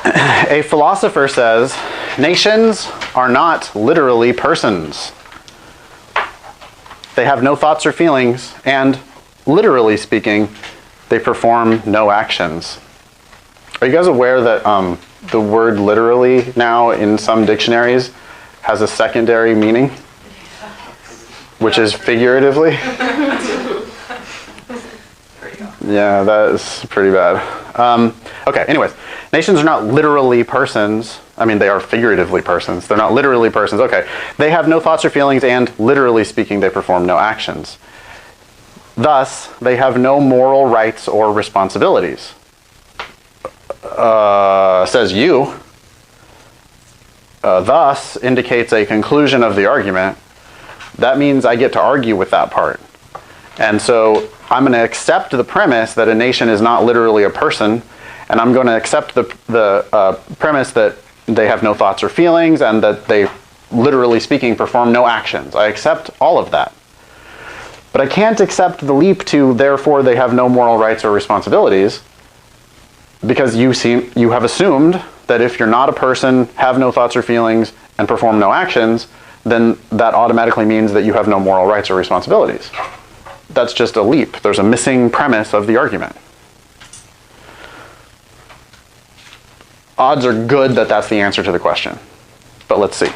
A philosopher says, nations are not literally persons. They have no thoughts or feelings, and, literally speaking, they perform no actions. Are you guys aware that the word literally now in some dictionaries has a secondary meaning, which is figuratively? Yeah, that is pretty bad. Okay, anyways, nations are not literally persons. I mean, they are figuratively persons. They're not literally persons. Okay, they have no thoughts or feelings, and literally speaking, they perform no actions. Thus, they have no moral rights or responsibilities. Says you. Thus indicates a conclusion of the argument. That means I get to argue with that part. And so I'm going to accept the premise that a nation is not literally a person, and I'm going to accept the premise that they have no thoughts or feelings and that they, literally speaking, perform no actions. I accept all of that. But I can't accept the leap to, therefore, they have no moral rights or responsibilities, because you have assumed that if you're not a person, have no thoughts or feelings, and perform no actions, then that automatically means that you have no moral rights or responsibilities. That's just a leap. There's a missing premise of the argument. Odds are good that that's the answer to the question. But let's see.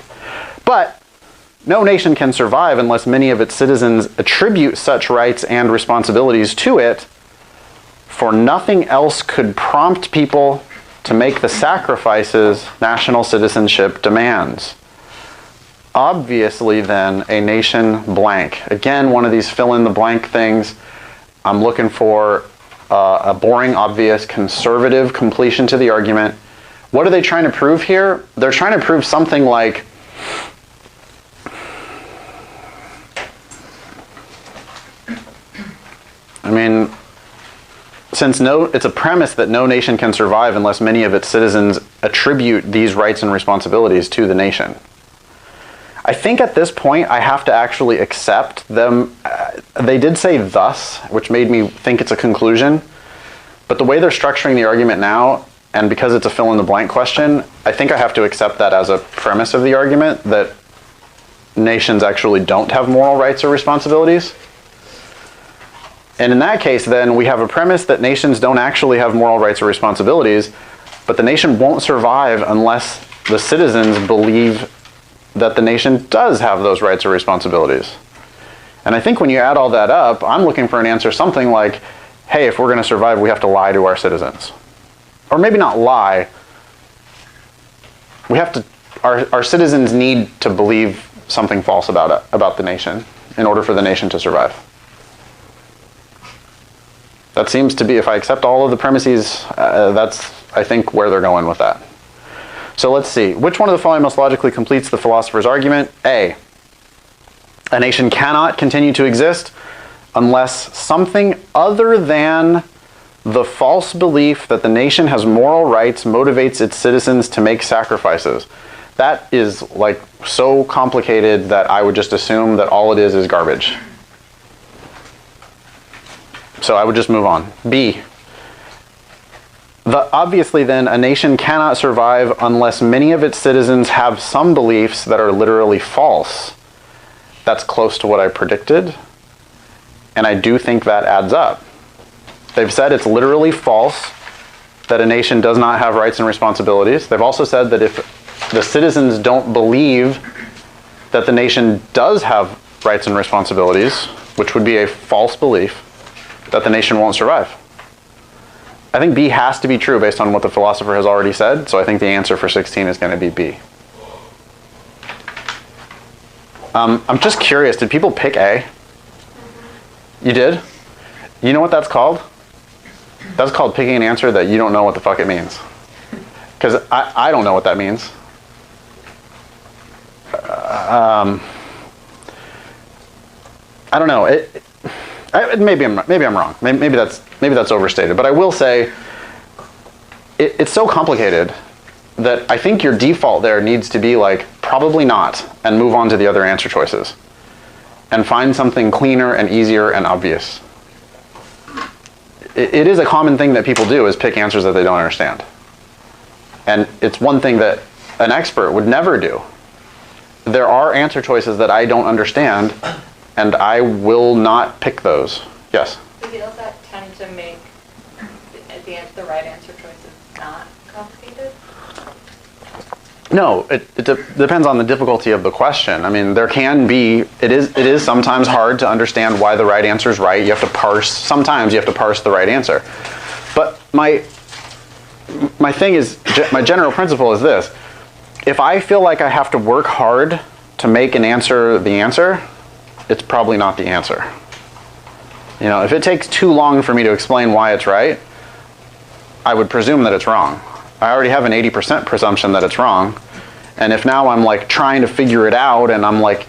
But no nation can survive unless many of its citizens attribute such rights and responsibilities to it, for nothing else could prompt people to make the sacrifices national citizenship demands. Obviously, then, a nation blank. Again, one of these fill-in-the-blank things. I'm looking for a boring, obvious, conservative completion to the argument. What are they trying to prove here? They're trying to prove something like, I mean, since it's a premise that no nation can survive unless many of its citizens attribute these rights and responsibilities to the nation. I think at this point I have to actually accept them. They did say thus, which made me think it's a conclusion. But the way they're structuring the argument now, and because it's a fill-in-the-blank question, I think I have to accept that as a premise of the argument, that nations actually don't have moral rights or responsibilities. And in that case, then, we have a premise that nations don't actually have moral rights or responsibilities, but the nation won't survive unless the citizens believe that the nation does have those rights or responsibilities. And I think when you add all that up, I'm looking for an answer something like, hey, if we're going to survive, we have to lie to our citizens. Or maybe not lie. We have to, our citizens need to believe something false about the nation in order for the nation to survive. That seems to be, if I accept all of the premises, that's, I think, where they're going with that. So let's see. Which one of the following most logically completes the philosopher's argument? A nation cannot continue to exist unless something other than the false belief that the nation has moral rights motivates its citizens to make sacrifices. That is like so complicated that I would just assume that all it is garbage. So I would just move on. B. Obviously then, a nation cannot survive unless many of its citizens have some beliefs that are literally false. That's close to what I predicted, and I do think that adds up. They've said it's literally false that a nation does not have rights and responsibilities. They've also said that if the citizens don't believe that the nation does have rights and responsibilities, which would be a false belief, that the nation won't survive. I think B has to be true based on what the philosopher has already said, so I think the answer for 16 is going to be B. I'm just curious, did people pick A? You did? You know what that's called? That's called picking an answer that you don't know what the fuck it means. Because I don't know what that means. I don't know. Maybe I'm wrong. Maybe that's overstated. But I will say, it's so complicated that I think your default there needs to be like, probably not, and move on to the other answer choices. And find something cleaner and easier and obvious. It is a common thing that people do, is pick answers that they don't understand. And it's one thing that an expert would never do. There are answer choices that I don't understand, and I will not pick those. Yes? Does the LSAT tend to make the right answer choices not complicated? No, it depends on the difficulty of the question. I mean, there can be, it is sometimes hard to understand why the right answer is right. You have to parse, sometimes you have to parse the right answer. But my thing is, my general principle is this. If I feel like I have to work hard to make an answer the answer, it's probably not the answer. You know, if it takes too long for me to explain why it's right, I would presume that it's wrong. I already have an 80% presumption that it's wrong. And if now I'm like trying to figure it out and I'm like,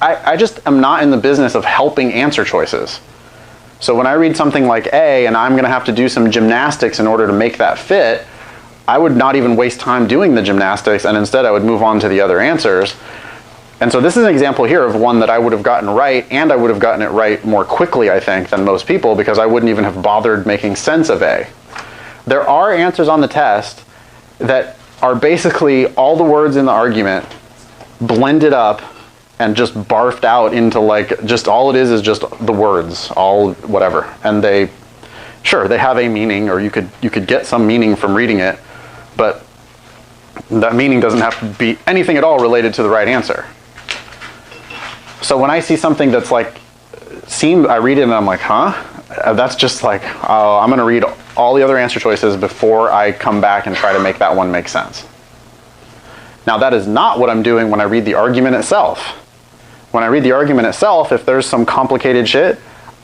I just am not in the business of helping answer choices. So when I read something like A and I'm gonna have to do some gymnastics in order to make that fit, I would not even waste time doing the gymnastics, and instead I would move on to the other answers. And so this is an example here of one that I would have gotten right, and I would have gotten it right more quickly, I think, than most people, because I wouldn't even have bothered making sense of A. There are answers on the test that are basically all the words in the argument blended up and just barfed out into like, just all it is just the words, all whatever. And they, sure, they have a meaning, or you could get some meaning from reading it, but that meaning doesn't have to be anything at all related to the right answer. So when I see something that's like, I read it and I'm like, huh? That's just like, oh, I'm gonna read all the other answer choices before I come back and try to make that one make sense. Now that is not what I'm doing when I read the argument itself. When I read the argument itself, if there's some complicated shit,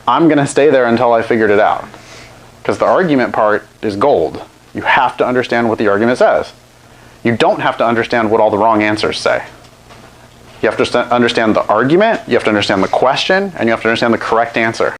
I'm gonna stay there until I figured it out. Because the argument part is gold. You have to understand what the argument says. You don't have to understand what all the wrong answers say. You have to understand the argument, you have to understand the question, and you have to understand the correct answer.